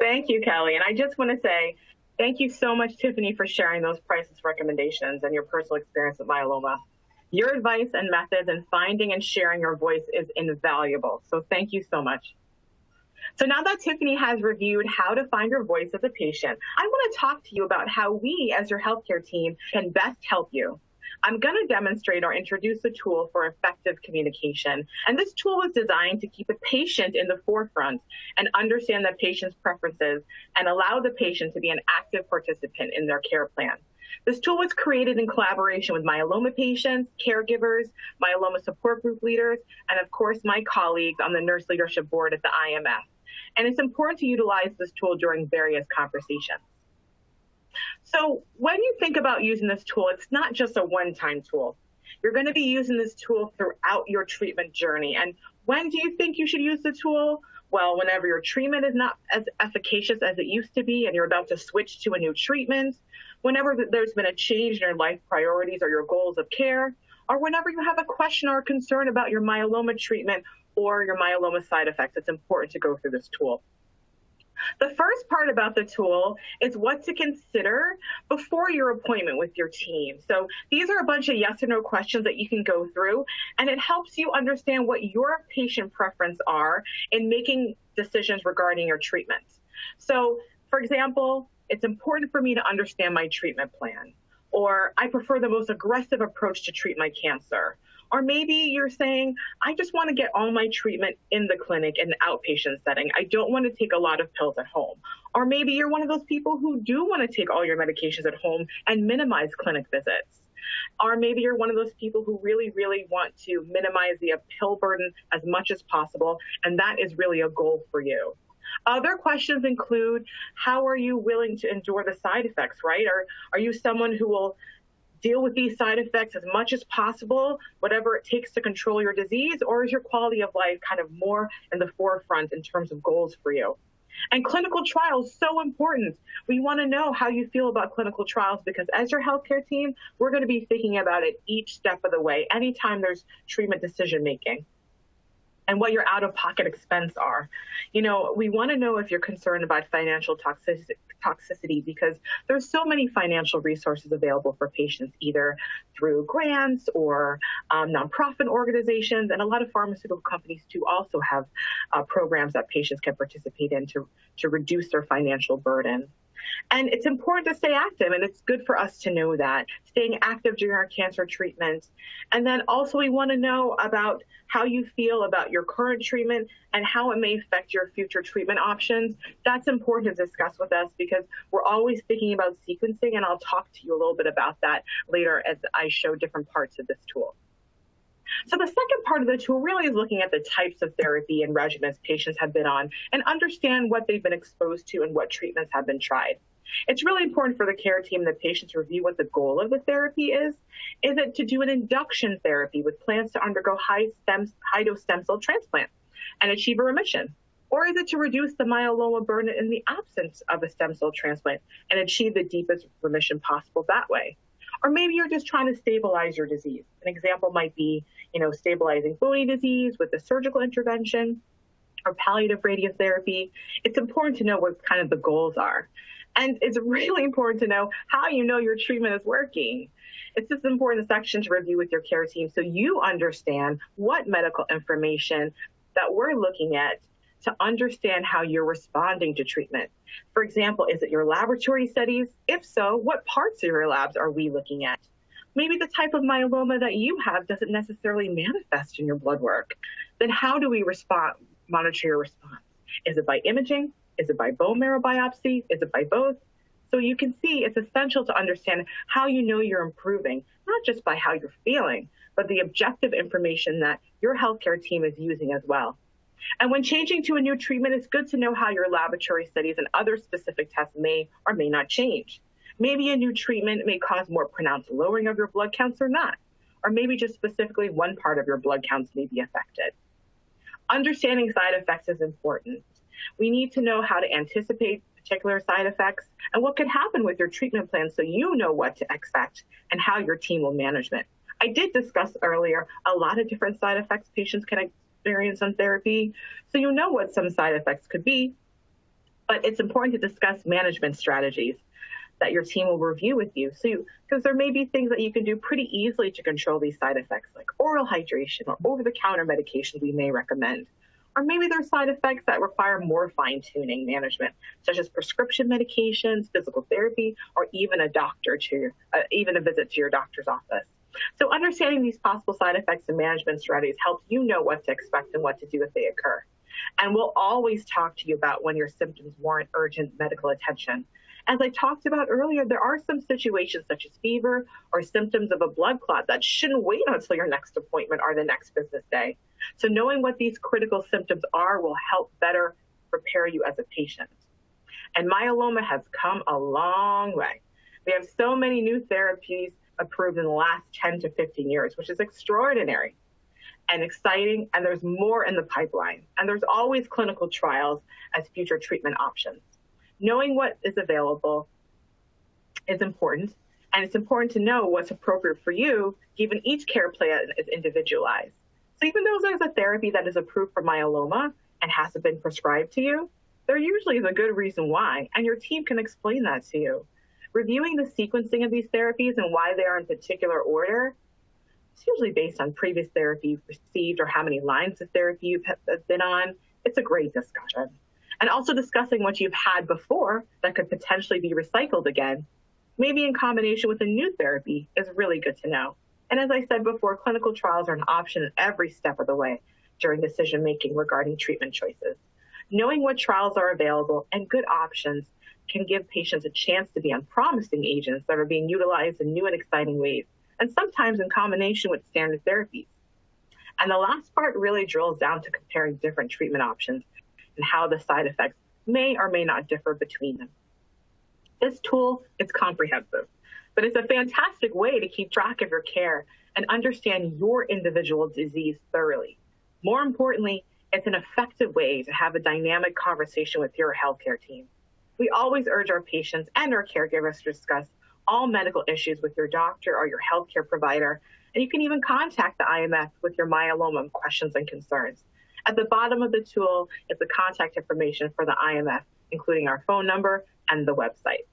Thank you, Kelly. And I just want to say thank you so much, Tiffany, for sharing those priceless recommendations and your personal experience with myeloma. Your advice and methods in finding and sharing your voice is invaluable. So thank you so much. So now that Tiffany has reviewed how to find your voice as a patient, I want to talk to you about how we as your healthcare team can best help you. I'm going to demonstrate or introduce a tool for effective communication. And this tool was designed to keep the patient in the forefront and understand the patient's preferences and allow the patient to be an active participant in their care plan. This tool was created in collaboration with myeloma patients, caregivers, myeloma support group leaders, and of course, my colleagues on the Nurse Leadership Board at the IMF. And it's important to utilize this tool during various conversations. So when you think about using this tool, it's not just a one-time tool. You're going to be using this tool throughout your treatment journey. And when do you think you should use the tool? Well, whenever your treatment is not as efficacious as it used to be and you're about to switch to a new treatment, whenever there's been a change in your life priorities or your goals of care, or whenever you have a question or a concern about your myeloma treatment or your myeloma side effects, it's important to go through this tool. The first part about the tool is what to consider before your appointment with your team. So these are a bunch of yes or no questions that you can go through, and it helps you understand what your patient preference are in making decisions regarding your treatments. So, for example, it's important for me to understand my treatment plan, or I prefer the most aggressive approach to treat my cancer. Or maybe you're saying, I just want to get all my treatment in the clinic in the outpatient setting. I don't want to take a lot of pills at home. Or maybe you're one of those people who do want to take all your medications at home and minimize clinic visits. Or maybe you're one of those people who really, really want to minimize the pill burden as much as possible, and that is really a goal for you. Other questions include, how are you willing to endure the side effects, right? Or are you someone who will deal with these side effects as much as possible, whatever it takes to control your disease, or is your quality of life kind of more in the forefront in terms of goals for you? And clinical trials, so important. We want to know how you feel about clinical trials because as your healthcare team, we're going to be thinking about it each step of the way, anytime there's treatment decision making. And what your out-of-pocket expense are. You know, we want to know if you're concerned about financial toxicity because there's so many financial resources available for patients, either through grants or nonprofit organizations, and a lot of pharmaceutical companies too also have programs that patients can participate in to reduce their financial burden. And it's important to stay active, and it's good for us to know that, staying active during our cancer treatment. And then also we want to know about how you feel about your current treatment and how it may affect your future treatment options. That's important to discuss with us because we're always thinking about sequencing, and I'll talk to you a little bit about that later as I show different parts of this tool. So the second part of the tool really is looking at the types of therapy and regimens patients have been on and understand what they've been exposed to and what treatments have been tried. It's really important for the care team and the patient to review what the goal of the therapy is. Is it to do an induction therapy with plans to undergo high-dose stem cell transplant and achieve a remission? Or is it to reduce the myeloma burden in the absence of a stem cell transplant and achieve the deepest remission possible that way? Or maybe you're just trying to stabilize your disease. An example might be, stabilizing bony disease with a surgical intervention or palliative radiotherapy. It's important to know what kind of the goals are. And it's really important to know how you know your treatment is working. It's just an important section to review with your care team so you understand what medical information that we're looking at to understand how you're responding to treatment. For example, is it your laboratory studies? If so, what parts of your labs are we looking at? Maybe the type of myeloma that you have doesn't necessarily manifest in your blood work. Then how do we monitor your response? Is it by imaging? Is it by bone marrow biopsy? Is it by both? So you can see it's essential to understand how you know you're improving, not just by how you're feeling, but the objective information that your healthcare team is using as well. And when changing to a new treatment, it's good to know how your laboratory studies and other specific tests may or may not change. Maybe a new treatment may cause more pronounced lowering of your blood counts or not. Or maybe just specifically one part of your blood counts may be affected. Understanding side effects is important. We need to know how to anticipate particular side effects and what could happen with your treatment plan so you know what to expect and how your team will manage it. I did discuss earlier a lot of different side effects patients can experience on therapy, so you know what some side effects could be. But it's important to discuss management strategies that your team will review with you. Because there may be things that you can do pretty easily to control these side effects, like oral hydration or over-the-counter medications we may recommend. Or maybe there are side effects that require more fine-tuning management, such as prescription medications, physical therapy, or even even a visit to your doctor's office. So understanding these possible side effects and management strategies helps you know what to expect and what to do if they occur. And we'll always talk to you about when your symptoms warrant urgent medical attention. As I talked about earlier, there are some situations such as fever or symptoms of a blood clot that shouldn't wait until your next appointment or the next business day. So knowing what these critical symptoms are will help better prepare you as a patient. And myeloma has come a long way. We have so many new therapies approved in the last 10 to 15 years, which is extraordinary and exciting, and there's more in the pipeline. And there's always clinical trials as future treatment options. Knowing what is available is important, and it's important to know what's appropriate for you, given each care plan is individualized. So even though there's a therapy that is approved for myeloma and hasn't been prescribed to you, there usually is a good reason why, and your team can explain that to you. Reviewing the sequencing of these therapies and why they are in particular order, it's usually based on previous therapy you've received or how many lines of therapy you've been on. It's a great discussion. And also discussing what you've had before that could potentially be recycled again, maybe in combination with a new therapy, is really good to know. And as I said before, clinical trials are an option at every step of the way during decision-making regarding treatment choices. Knowing what trials are available and good options can give patients a chance to be on promising agents that are being utilized in new and exciting ways, and sometimes in combination with standard therapies. And the last part really drills down to comparing different treatment options and how the side effects may or may not differ between them. This tool is comprehensive, but it's a fantastic way to keep track of your care and understand your individual disease thoroughly. More importantly, it's an effective way to have a dynamic conversation with your healthcare team. We always urge our patients and our caregivers to discuss all medical issues with your doctor or your healthcare provider, and you can even contact the IMF with your myeloma questions and concerns. At the bottom of the tool is the contact information for the IMF, including our phone number and the website.